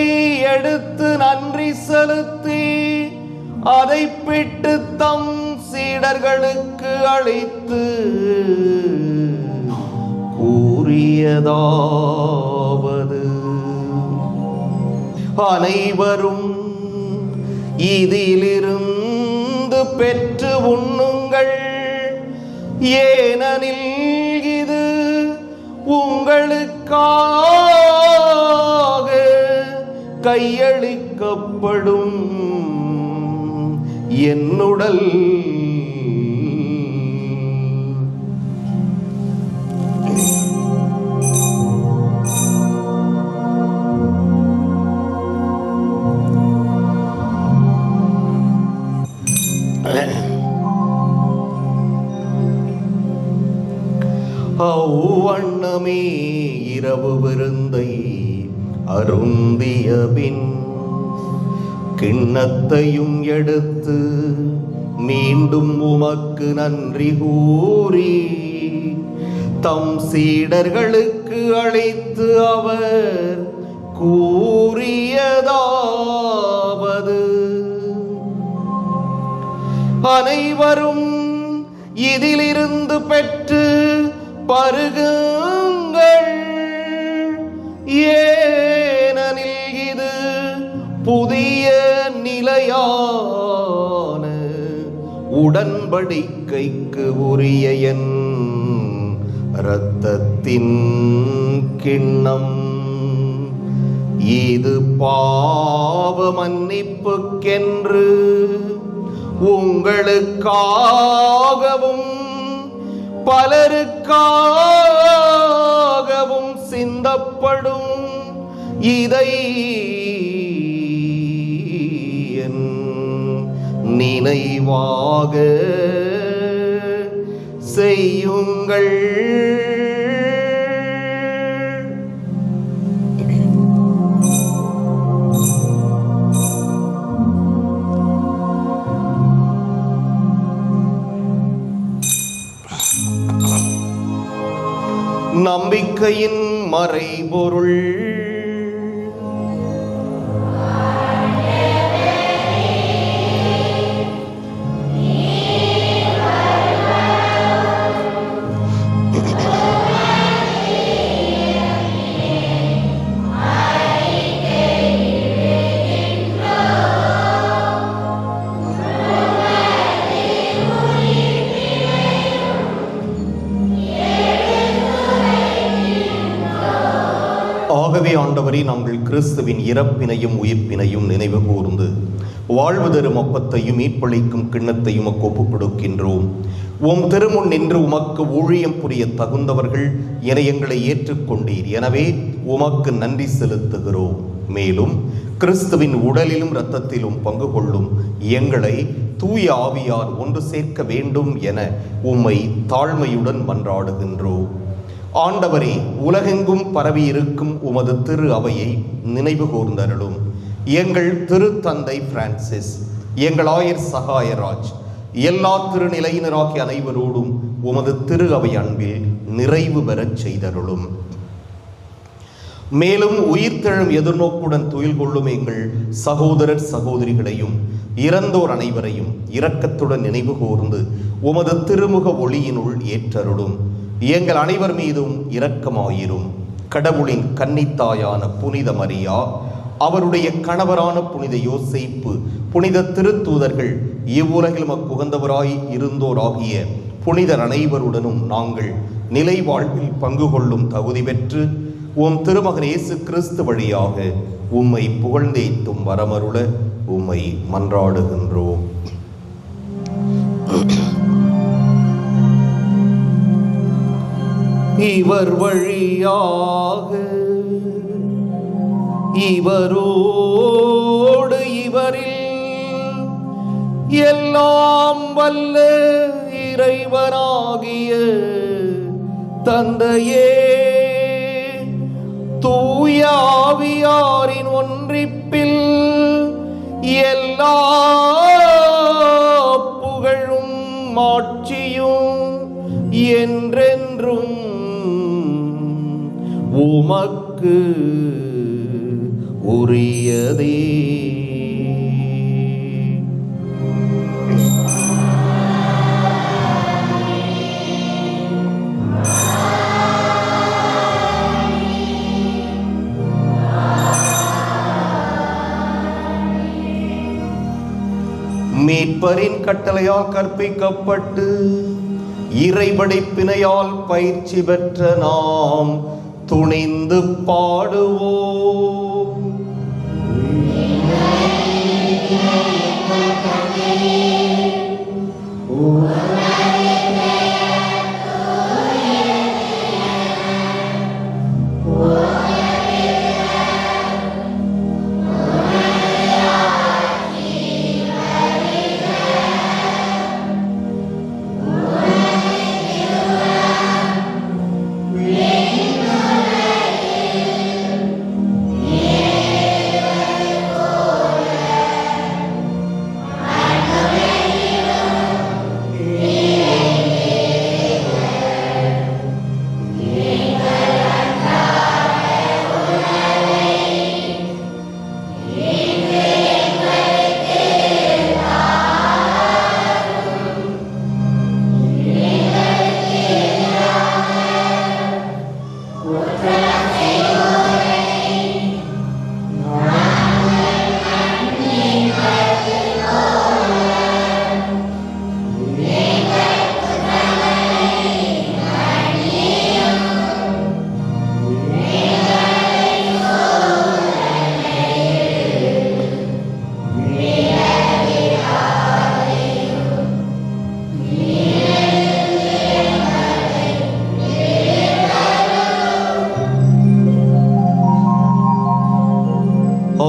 எடுத்து நன்றி செலுத்தி அதை பிட்டு தம் சீடர்களுக்கு அளித்து கூறியதாவது, அனைவரும் இதிலிருந்து பெற்று உண்ணுங்கள், ஏனெனில் இது உங்களுக்காக கையளிக்கப்படும் என்னுடல். அவ்வண்ணமே இரவு விருந்தை அருந்திய பின் கிண்ணத்தையும் எடுத்து மீண்டும் உமக்கு நன்றி கூறி தம் சீடர்களுக்கு அளித்து அவர் கூறியதாவது, அனைவரும் இதிலிருந்து பெற்று பருகுங்கள், ஏனெனில் இது புதிய நிலையான உடன்படிக்கைக்கு உரிய என் இரத்தத்தின் கிண்ணம். இது பாவ மன்னிப்புக்கென்று உங்களுக்காகவும் பலருக்காகவும் சிந்தப்படும். இதை என் நினைவாக செய்யுங்கள். நம்பிக்கையின் மறைபொருள். ஆகவே ஆண்டவரே, நாங்கள் கிறிஸ்துவின் இறப்பினையும் உயிர்ப்பினையும் நினைவு கூர்ந்து வாழ்வு தரும் அப்பத்தையும் மீட்பளிக்கும் கிண்ணத்தையும் ஒப்புக் கொடுக்கின்றோம். உம் திருமுன் நின்று உமக்கு ஊழியம் புரிய தகுந்தவர்கள் என எங்களை ஏற்றுக்கொண்டீர். எனவே உமக்கு நன்றி செலுத்துகிறோம். மேலும் கிறிஸ்துவின் உடலிலும் இரத்தத்திலும் பங்கு கொள்ளும் எங்களை தூய ஆவியார் ஒன்று சேர்க்க வேண்டும் என உம்மை தாழ்மையுடன் மன்றாடுகின்றோம். ஆண்டவரே, உலகெங்கும் பரவி இருக்கும் உமது திரு அவையை நினைவு கூர்ந்தருளும். எங்கள் திருத்தந்தை பிரான்சிஸ், எங்கள் ஆயர் சகாயராஜ், எல்லா திருநிலையினராகிய அனைவரோடும் உமது திரு அவை அன்பில் நிறைவு பெறச் செய்தருளும். மேலும் உயிர்த்தெழும் எதிர்நோக்குடன் துயில் கொள்ளும் எங்கள் சகோதரர் சகோதரிகளையும் இறந்தோர் அனைவரையும் இரக்கத்துடன் நினைவு கூர்ந்து உமது திருமுக ஒளியினுள் ஏற்றருளும். எங்கள் அனைவர் மீதும் இரக்கமாயிரும். கடவுளின் கன்னித்தாயான புனித மரியா, அவருடைய கணவரான புனித யோசேப்பு, புனித திருத்தூதர்கள், இவ்வுலகில் மக்குகந்தவராய் இருந்தோராகிய புனிதர் அனைவருடனும் நாங்கள் நிலை வாழ்வில் பங்கு கொள்ளும் தகுதி பெற்று உம் திருமகன் இயேசு கிறிஸ்து வழியாக உம்மை புகழ்ந்தேத்தும் வரமருள உம்மை மன்றாடுகின்றோம். இவர் வழியாக இவரோடு இவரில் எல்லாம் வல்ல இறைவனாகிய தந்தையே, தூய ஆவியாரின் ஒன்றிப்பில் எல்லா புகழும் மாட்சியும் என்றென்றும் உமக்கு உரியதே. மீட்பரின் கட்டளையால் கற்பிக்கப்பட்டு இறைபடைப்பினையால் பயிற்சி பெற்ற நாம் துணிந்து பாடுவோம்.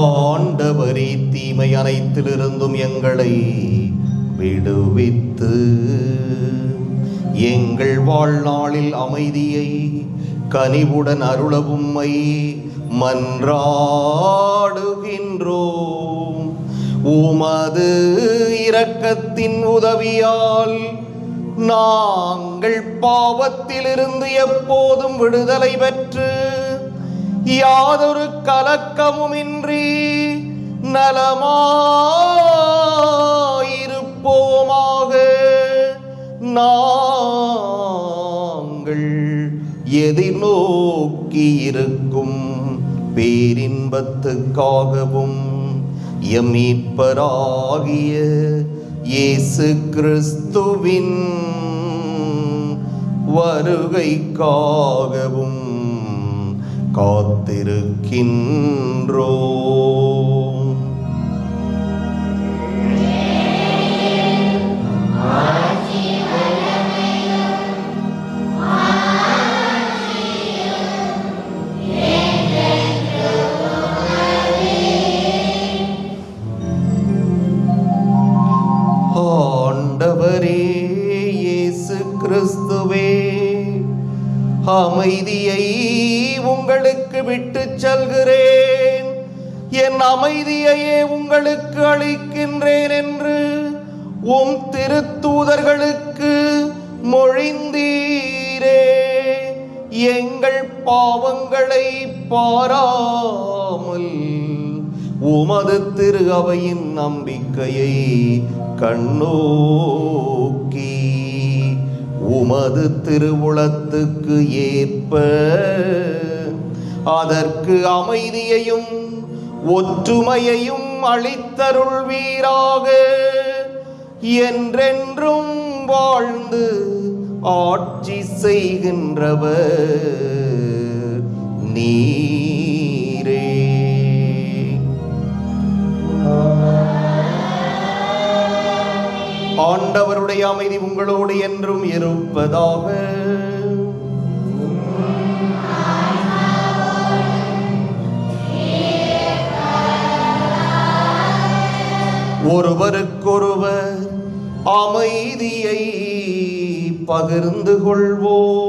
ஆண்டவரே, தீமை அனைத்திலிருந்தும் எங்களை விடுவித்து எங்கள் வாழ்நாளில் அமைதியை கனிவுடன் அருளவும்மை மன்றாடுகின்றோம். உமது இரக்கத்தின் உதவியால் நாங்கள் பாவத்திலிருந்து எப்போதும் விடுதலை பெற்று யாதொரு கலக்கமுமின்றி நலமாயிருப்போமாக. நாங்கள் எதிர்நோக்கி இருக்கும் பேரின்பத்துக்காகவும் எம் மீட்பராகிய இயேசு கிறிஸ்துவின் வருகைக்காகவும் காத்திருக்கின்றோம். ஆண்டவரே இயேசு கிறிஸ்துவே, அமைதியை உங்களுக்கு விட்டுச் செல்கிறேன், என் அமைதியையே உங்களுக்கு அளிக்கின்றேன் என்று உம் திருத்தூதர்களுக்கு மொழிந்தீரே. எங்கள் பாவங்களை பாராமல் உமது திரு அவையின் நம்பிக்கையை கண்ணோக்கி உமது திருவுளத்துக்கு ஏற்ப அதற்கு அமைதியையும் ஒற்றுமையையும் அளித்தருள்வீராக. என்றென்றும் வாழ்ந்து ஆட்சி செய்கின்றவர் நீரே. ஆண்டவருடைய அமைதி உங்களோடு என்றும் இருப்பதாக. ஒருவருக்கொருவர் அமைதியை பகிர்ந்து கொள்வோம்.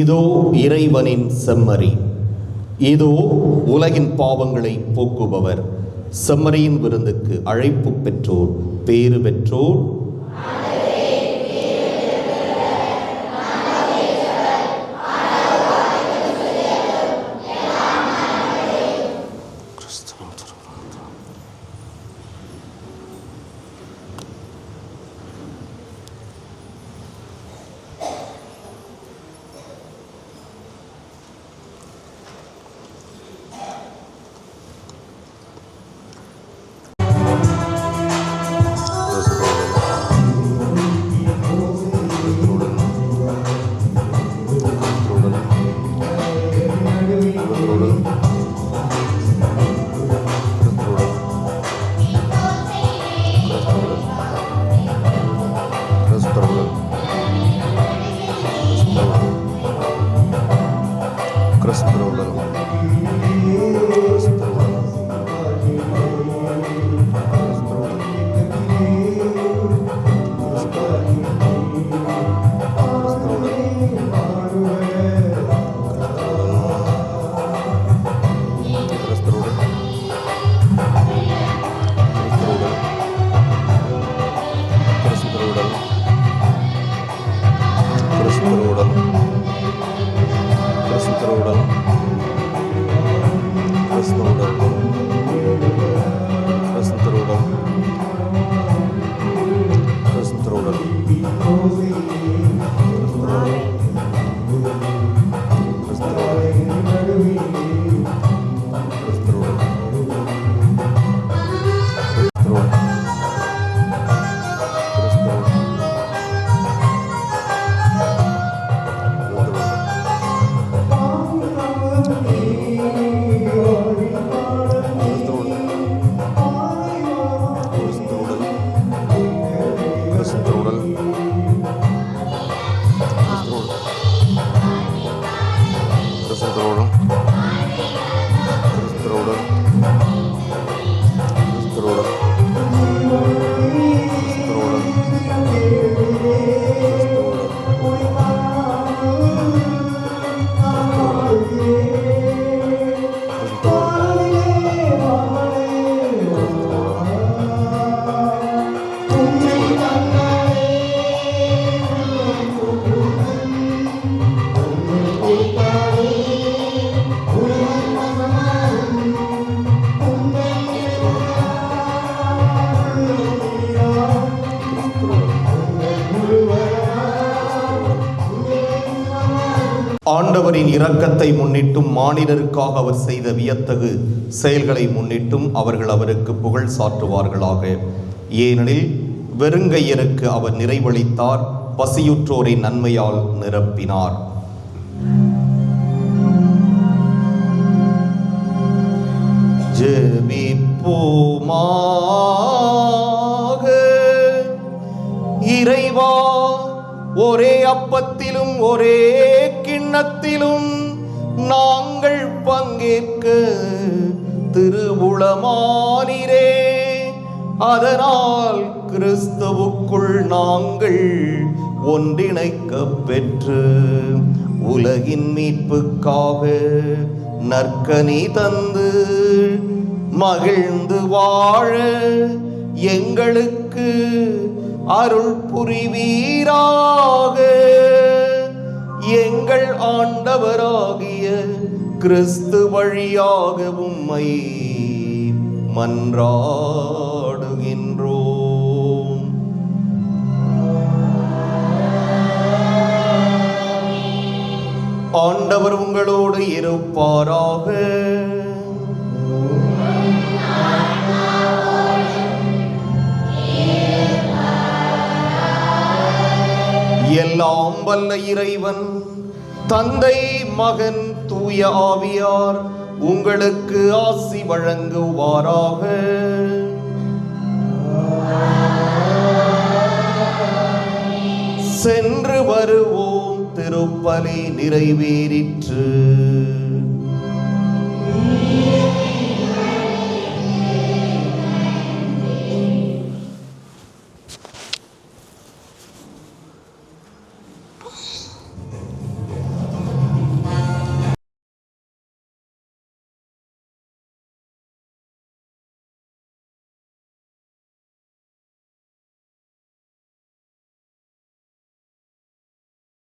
இதோ இறைவனின் செம்மறி, இதோ உலகின் பாவங்களை போக்குபவர். செம்மறியின் விருந்துக்கு அழைப்பு பெற்றோர் பேறு பெற்றோர். ஆண்டவரின் இரக்கத்தை முன்னிட்டும் மானிடருக்காக அவர் செய்த வியத்தகு செயல்களை முன்னிட்டும் அவர்கள் அவருக்கு புகழ் சாற்றுவார்களாக. ஏனெனில் வெறுங்கையருக்கு அவர் நிறைவளித்தார், பசியுற்றோரை நன்மையால் நிரப்பினார். ஜெபிப்போமாக. இறைவா, ஒரே அப்பத்திலும் ஒரே கிண்ணத்திலும் நாங்கள் பங்கேற்க திருவுளமானீரே. அதனால் கிறிஸ்துவுக்குள் நாங்கள் ஒன்றிணைக்கப் பெற்று உலகின் மீட்புக்காக நற்கனி தந்து மகிழ்ந்து வாழ எங்களுக்கு அருள் புரிவீராக. எங்கள் ஆண்டவராகிய கிறிஸ்து வழியாக உம்மை மன்றாடுகின்றோம். ஆண்டவர் உங்களோடு இருப்பாராக. எல்லாம் வல்ல இறைவன் தந்தை, மகன், தூய ஆவியார் உங்களுக்கு ஆசி வழங்குவாராக. சென்று வருவோம். திருப்பலி நிறைவேறிற்று.